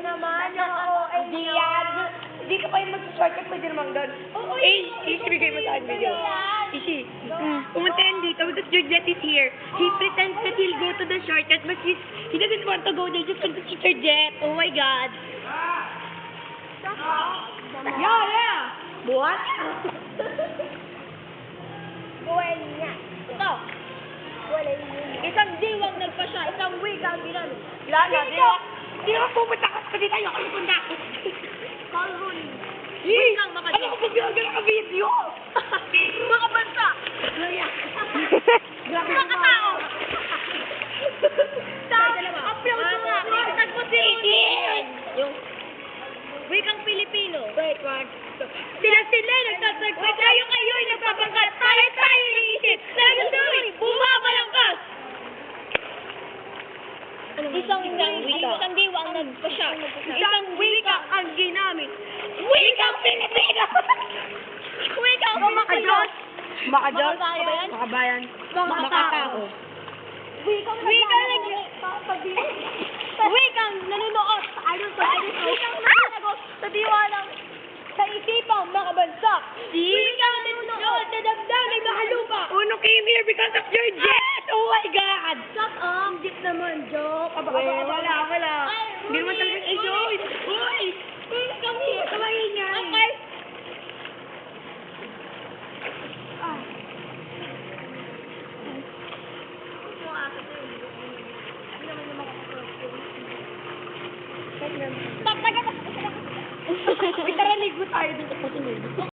naman, yung OA yan. Hindi ka pa yung mag-shortcut, pwede naman doon. Ishi, bigay mo sa akin video. Ishi, pumunta yan dito because Georgette is here. He pretends that he'll go to the shortcut, but he doesn't want to go there just because it's Georgette. Oh my God. Yeah. What? Buwan niya. Ito. Wala yun. Isang diwang nagpasya, isang week ang ginano. Lala, di ba pupunta ka sa dito, ayoko yung punta. Calhoun. Wait lang, ano ko pag-vlogger ka video? Mga bansa. Grabe Mga tao. Upload mo nga. Yung wikang Pilipino. Wait, one. Sila nagtatag. Kayo, nagpapangkat. Tayo, iniisip. Tayo, bumabalangkas. Isang diwa ang nagpasya. Isang wika ang ginamit. Wikang Pilipino! Wikang Pilipino! Makadiyos? Makabayan? Makatao? Wikang nanunood sa wikang nanunood sa diwa ng sa isipang makabansa. Wikang nanunood sa damdamin makalupa. Uno came here because of your jet! Oh my God! Shut up. Hindi naman, joke. Wala. Hindi naman talaga, joke. Uy! Come here, kamahin niya. Okay. Stop, taga. Wait, tara, ligo tayo dito sa